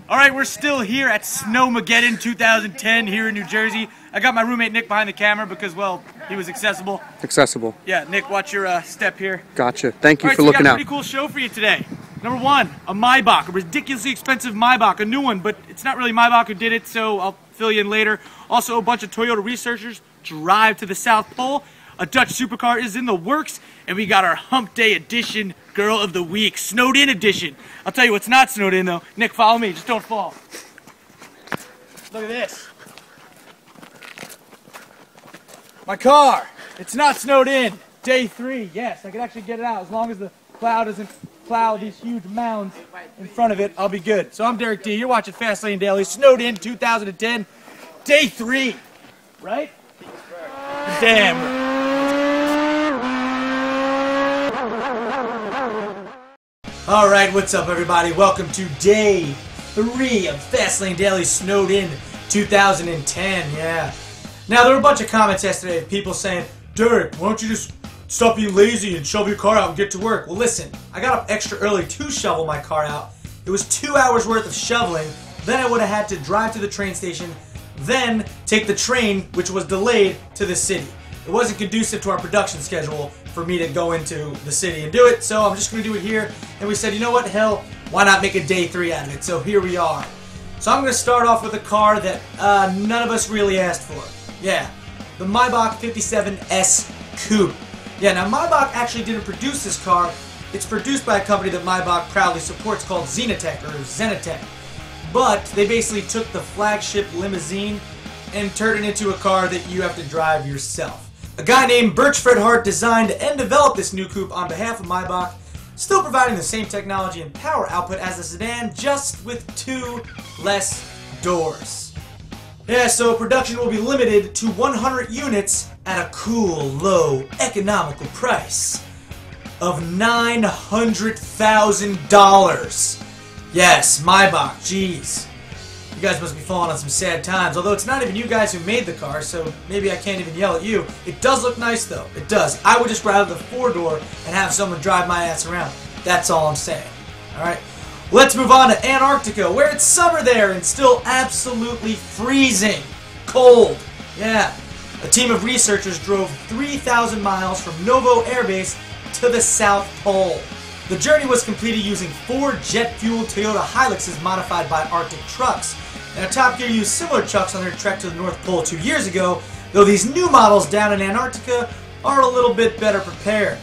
All right, we're still here at Snowmageddon 2010 here in New Jersey. I got my roommate Nick behind the camera because, well, he was accessible. Accessible. Yeah, Nick, watch your step here. Gotcha. Thank you All right, for so looking we got out. a pretty cool show for you today. Number one, a Maybach, a ridiculously expensive Maybach, a new one, but it's not really Maybach who did it, so I'll fill you in later. Also, a bunch of Toyota researchers drive to the South Pole. A Dutch supercar is in the works, and we got our Hump Day Edition Girl of the Week, Snowed In Edition. I'll tell you what's not snowed in, though. Nick, follow me. Just don't fall. Look at this. My car. It's not snowed in. Day 3. Yes, I can actually get it out. As long as the cloud doesn't plow these huge mounds in front of it, I'll be good. So I'm Derek D. You're watching Fastlane Daily. Snowed in 2010. Day 3. Right? Damn right. Alright, what's up everybody? Welcome to day 3 of Fastlane Daily Snowed In 2010, yeah. Now, there were a bunch of comments yesterday of people saying, Derek, why don't you just stop being lazy and shove your car out and get to work? Well, listen, I got up extra early to shovel my car out. It was 2 hours worth of shoveling. Then I would have had to drive to the train station, then take the train, which was delayed, to the city. It wasn't conducive to our production schedule for me to go into the city and do it, so I'm just going to do it here. And we said, you know what, hell, why not make a day 3 out of it? So here we are. So I'm going to start off with a car that none of us really asked for. Yeah, the Maybach 57S Coupe. Yeah, now Maybach actually didn't produce this car. It's produced by a company that Maybach proudly supports called Zenitech. But they basically took the flagship limousine and turned it into a car that you have to drive yourself. A guy named Birchfred Hart designed and developed this new coupe on behalf of Maybach, still providing the same technology and power output as the sedan, just with 2 less doors. Yeah, so production will be limited to 100 units at a cool, low, economical price of $900,000. Yes, Maybach, jeez. You guys must be falling on some sad times, although it's not even you guys who made the car, so maybe I can't even yell at you. It does look nice, though. It does. I would just rather the 4-door and have someone drive my ass around. That's all I'm saying. Alright? Let's move on to Antarctica, where it's summer there and still absolutely freezing cold. Yeah. A team of researchers drove 3,000 miles from Novo Air Base to the South Pole. The journey was completed using 4 jet-fueled Toyota Hiluxes modified by Arctic Trucks. Now, Top Gear used similar trucks on their trek to the North Pole 2 years ago, though these new models down in Antarctica are a little bit better prepared.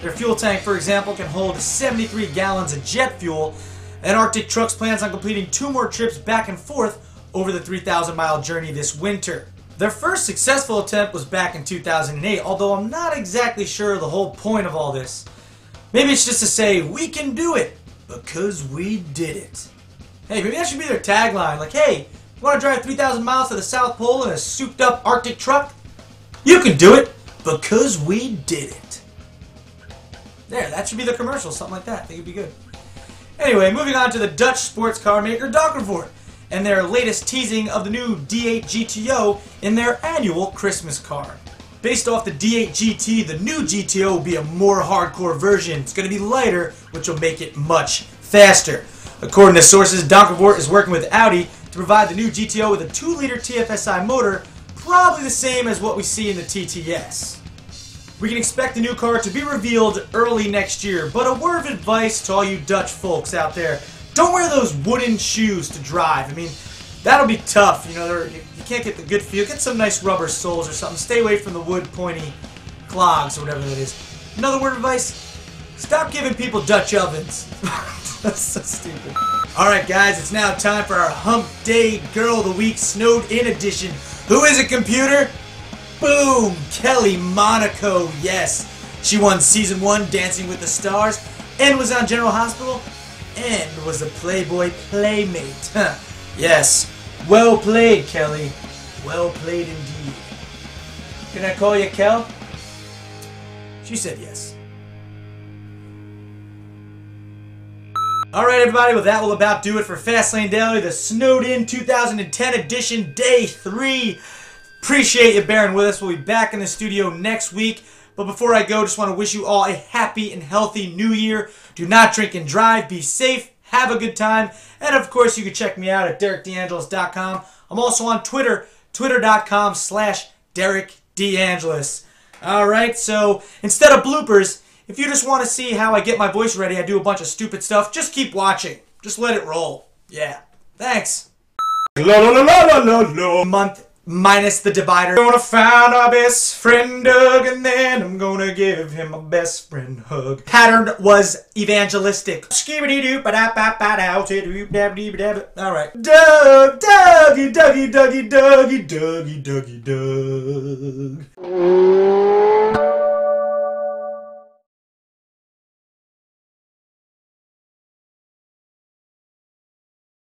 Their fuel tank, for example, can hold 73 gallons of jet fuel, and Arctic Trucks plans on completing 2 more trips back and forth over the 3,000-mile journey this winter. Their first successful attempt was back in 2008, although I'm not exactly sure the whole point of all this. Maybe it's just to say, we can do it, because we did it. Hey, maybe that should be their tagline. Like, hey, you want to drive 3,000 miles to the South Pole in a souped-up Arctic truck? You can do it, because we did it. There, that should be the commercial, something like that. I think it'd be good. Anyway, moving on to the Dutch sports car maker Donkervoort and their latest teasing of the new D8 GTO in their annual Christmas car. Based off the D8 GT, the new GTO will be a more hardcore version. It's going to be lighter, which will make it much faster. According to sources, Donkervoort is working with Audi to provide the new GTO with a 2-liter TFSI motor, probably the same as what we see in the TTS. We can expect the new car to be revealed early next year, but a word of advice to all you Dutch folks out there: don't wear those wooden shoes to drive. I mean, that'll be tough. You know, you can't get the good feel. Get some nice rubber soles or something. Stay away from the wood pointy clogs or whatever that is. Another word of advice: stop giving people Dutch ovens. That's so stupid. Alright guys, it's now time for our Hump Day Girl of the Week Snowed In Edition. Who is it, computer? Boom! Kelly Monaco, yes. She won Season 1 Dancing with the Stars, and was on General Hospital, and was a Playboy Playmate. Huh. Yes. Well played, Kelly. Well played indeed. Can I call you Kel? She said yes. Alright everybody, well that will about do it for Fastlane Daily, the Snowed In 2010 edition, Day 3. Appreciate you bearing with us. We'll be back in the studio next week. But before I go, just want to wish you all a happy and healthy new year. Do not drink and drive. Be safe. have a good time. And of course, you can check me out at DerekDeAngelis.com. I'm also on Twitter, twitter.com/Derek DeAngelis. Alright, so instead of bloopers, if you just want to see how I get my voice ready, I do a bunch of stupid stuff, just keep watching. Just let it roll. Yeah. Thanks. Month minus the divider. I'm gonna find our best friend Doug, and then I'm gonna give him a best friend hug. Pattern was evangelistic. Alright. Doug, Dougie, Dougie, Dougie, Dougie, Dougie, Dougie, Doug.